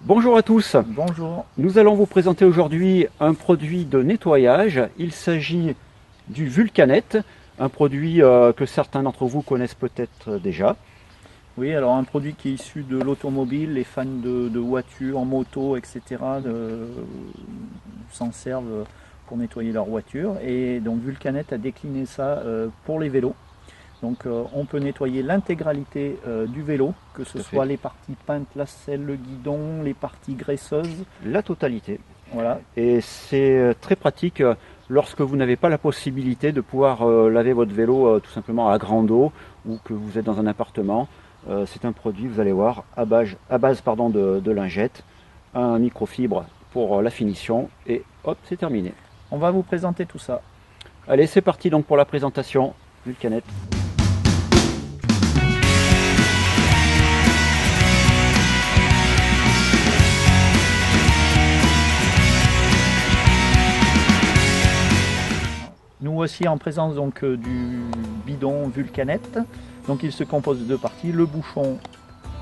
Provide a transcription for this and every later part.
Bonjour à tous, Bonjour. nous allons vous présenter aujourd'hui un produit de nettoyage. Il s'agit du Vulcanet, un produit que certains d'entre vous connaissent peut-être déjà. Oui, alors un produit qui est issu de l'automobile, les fans de voitures, motos, etc. S'en servent pour nettoyer leur voiture. Et donc Vulcanet a décliné ça pour les vélos. Donc on peut nettoyer l'intégralité du vélo, que ce Tout à fait. soit les parties peintes, la selle, le guidon, les parties graisseuses. La totalité. Voilà. Et c'est très pratique lorsque vous n'avez pas la possibilité de pouvoir laver votre vélo tout simplement à grande eau ou que vous êtes dans un appartement. C'est un produit, vous allez voir, à base de lingettes, un microfibre pour la finition et hop, c'est terminé. On va vous présenter tout ça. Allez, c'est parti donc pour la présentation Vulcanet. Nous voici en présence donc du bidon Vulcanet. Donc il se compose de deux parties, le bouchon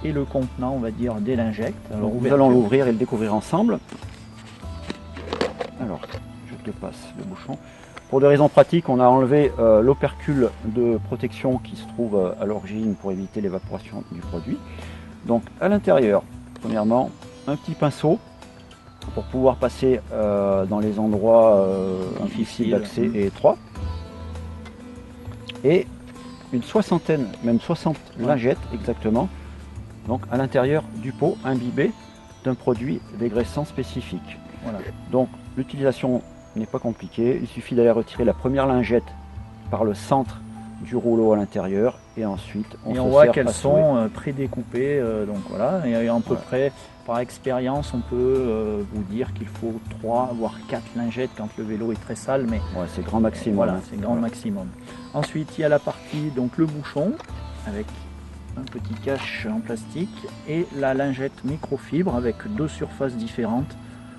et le contenant, on va dire, des lingettes. Alors, nous allons l'ouvrir et le découvrir ensemble. Alors, je te passe le bouchon. Pour des raisons pratiques, on a enlevé l'opercule de protection qui se trouve à l'origine pour éviter l'évaporation du produit. Donc à l'intérieur, premièrement, un petit pinceau pour pouvoir passer dans les endroits difficiles d'accès et étroits. Et une soixantaine, même 60 lingettes exactement, donc à l'intérieur du pot imbibé d'un produit dégraissant spécifique. Voilà. Donc l'utilisation n'est pas compliquée, il suffit d'aller retirer la première lingette par le centre du rouleau à l'intérieur et ensuite on voit qu'elles sont prédécoupées, donc voilà, et à peu près par expérience on peut vous dire qu'il faut 3 voire 4 lingettes quand le vélo est très sale, mais c'est grand maximum. Voilà, c'est grand maximum. Ensuite il y a la partie, donc le bouchon avec un petit cache en plastique et la lingette microfibre avec deux surfaces différentes.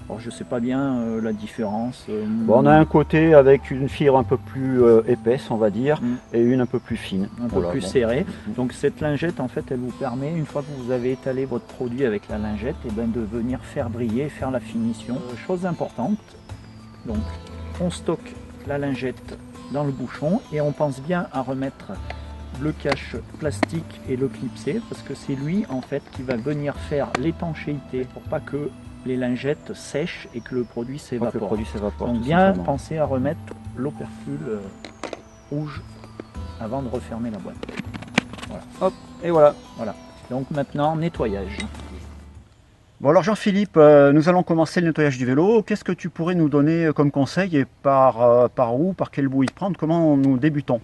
Alors je sais pas bien la différence. On a un côté avec une fibre un peu plus épaisse, on va dire, et une un peu plus fine. Un peu plus serrée. Donc cette lingette, en fait, elle vous permet, une fois que vous avez étalé votre produit avec la lingette, et ben, de venir faire briller, faire la finition. Chose importante, donc on stocke la lingette dans le bouchon et on pense bien à remettre le cache plastique et le clipser parce que c'est lui en fait qui va venir faire l'étanchéité pour pas que les lingettes sèchent et que le produit s'évapore. Donc bien penser à remettre l'opercule rouge avant de refermer la boîte. Voilà. Hop, et voilà. Voilà. Donc maintenant, nettoyage. Bon alors Jean-Philippe, nous allons commencer le nettoyage du vélo. Qu'est-ce que tu pourrais nous donner comme conseil et par où, par quel bout y prendre? Comment nous débutons?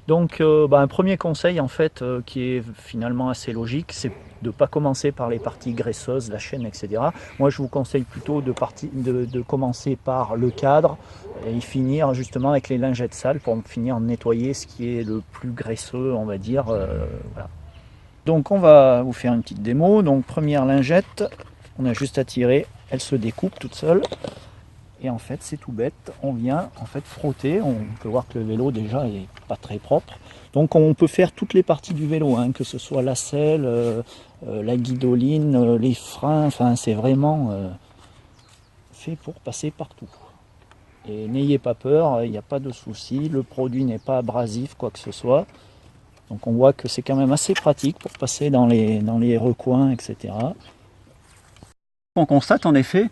Donc un premier conseil en fait qui est finalement assez logique, c'est de ne pas commencer par les parties graisseuses, la chaîne, etc. Moi je vous conseille plutôt de commencer par le cadre et finir justement avec les lingettes sales pour finir de nettoyer ce qui est le plus graisseux, on va dire. Voilà. Donc on va vous faire une petite démo. Donc première lingette, on a juste à tirer, elle se découpe toute seule. Et en fait c'est tout bête, on vient en fait frotter, on peut voir que le vélo déjà est pas très propre. Donc on peut faire toutes les parties du vélo, hein, que ce soit la selle, la guidoline, les freins, enfin c'est vraiment fait pour passer partout. Et n'ayez pas peur, il n'y a pas de souci, le produit n'est pas abrasif, quoi que ce soit. Donc on voit que c'est quand même assez pratique pour passer dans les recoins, etc. On constate en effet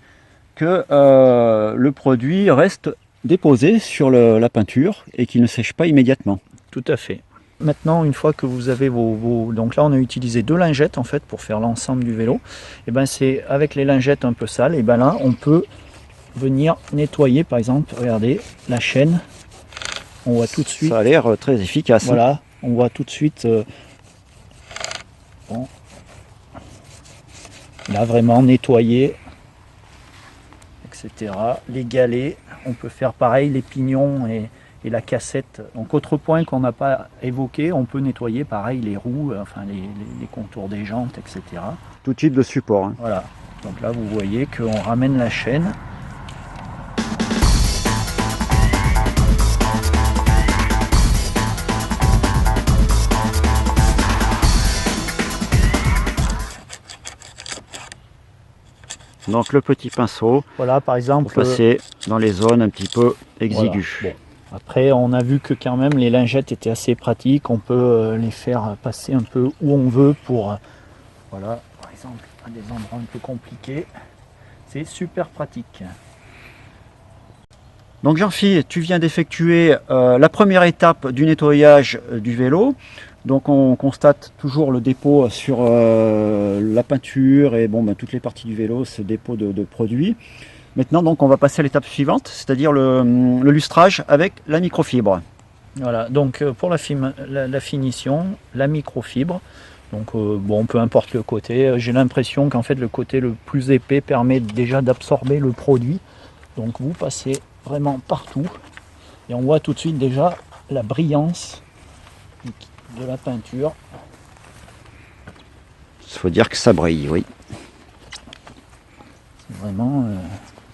que le produit reste déposé sur la peinture et qu'il ne sèche pas immédiatement. Tout à fait. Maintenant, une fois que vous avez donc là on a utilisé 2 lingettes en fait pour faire l'ensemble du vélo, et ben c'est avec les lingettes un peu sales, et ben là on peut venir nettoyer, par exemple, regardez la chaîne, on voit tout de suite. Ça a l'air très efficace. Voilà, on voit tout de suite. Bon, là vraiment nettoyer, etc. Les galets, on peut faire pareil, les pignons et la cassette. Donc autre point qu'on n'a pas évoqué, on peut nettoyer pareil les roues, enfin les contours des jantes, etc. Tout type de support. Hein. Voilà, donc là vous voyez qu'on ramène la chaîne. Donc le petit pinceau Voilà, par exemple. pour passer dans les zones un petit peu exiguës. Voilà. Bon. Après, on a vu que quand même les lingettes étaient assez pratiques. On peut les faire passer un peu où on veut pour, voilà, par exemple, à des endroits un peu compliqués. C'est super pratique. Donc Jean-Philippe, tu viens d'effectuer la première étape du nettoyage du vélo. Donc on constate toujours le dépôt sur la peinture et bon, toutes les parties du vélo, ce dépôt de produits. Maintenant donc on va passer à l'étape suivante, c'est-à-dire le lustrage avec la microfibre. Voilà, donc pour la finition, la microfibre. Donc bon, peu importe le côté, j'ai l'impression qu'en fait le côté le plus épais permet déjà d'absorber le produit. Donc vous passez vraiment partout et on voit tout de suite déjà la brillance de la peinture. Il faut dire que ça brille, oui. C'est vraiment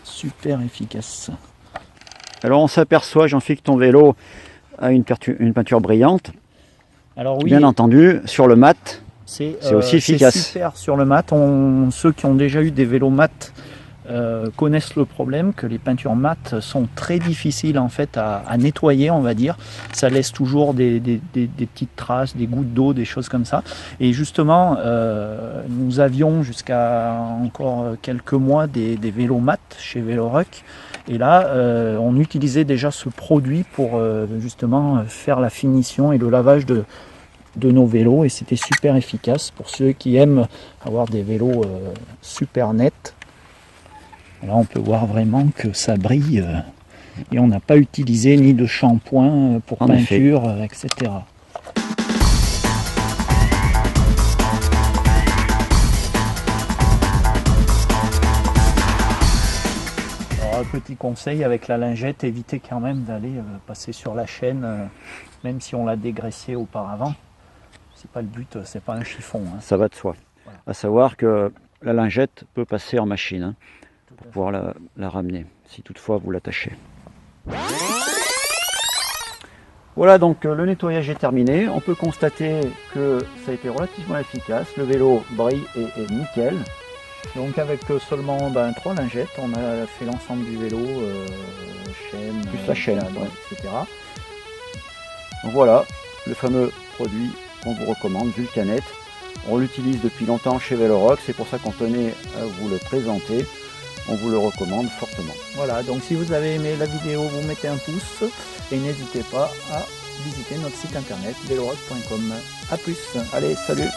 super efficace. Alors on s'aperçoit, Jean-Philippe, que ton vélo a une peinture brillante. Alors oui, bien entendu, sur le mat, c'est aussi efficace. C'est super sur le mat. Ceux qui ont déjà eu des vélos mat connaissent le problème que les peintures mat sont très difficiles en fait à nettoyer, on va dire. Ça laisse toujours des petites traces, des gouttes d'eau, des choses comme ça. Et justement, nous avions jusqu'à encore quelques mois des vélos mat chez Vélorock. Et là, on utilisait déjà ce produit pour justement faire la finition et le lavage de nos vélos. Et c'était super efficace pour ceux qui aiment avoir des vélos super nets. Là, on peut voir vraiment que ça brille et on n'a pas utilisé ni de shampoing pour peinture, etc. Alors, un petit conseil avec la lingette, évitez quand même d'aller passer sur la chaîne, même si on l'a dégraissée auparavant. C'est pas le but, c'est pas un chiffon. Hein. Ça va de soi. Voilà. À savoir que la lingette peut passer en machine. Hein. Pour pouvoir la ramener, si toutefois vous l'attachez. Voilà, donc le nettoyage est terminé. On peut constater que ça a été relativement efficace. Le vélo brille et est nickel. Donc avec seulement 3 lingettes, on a fait l'ensemble du vélo, chaîne, plus la chaîne, etc. Donc voilà, le fameux produit qu'on vous recommande, Vulcanet. On l'utilise depuis longtemps chez Vélorock, c'est pour ça qu'on tenait à vous le présenter. On vous le recommande fortement. Voilà, donc si vous avez aimé la vidéo, vous mettez un pouce et n'hésitez pas à visiter notre site internet velorock.com. A plus. Allez, salut.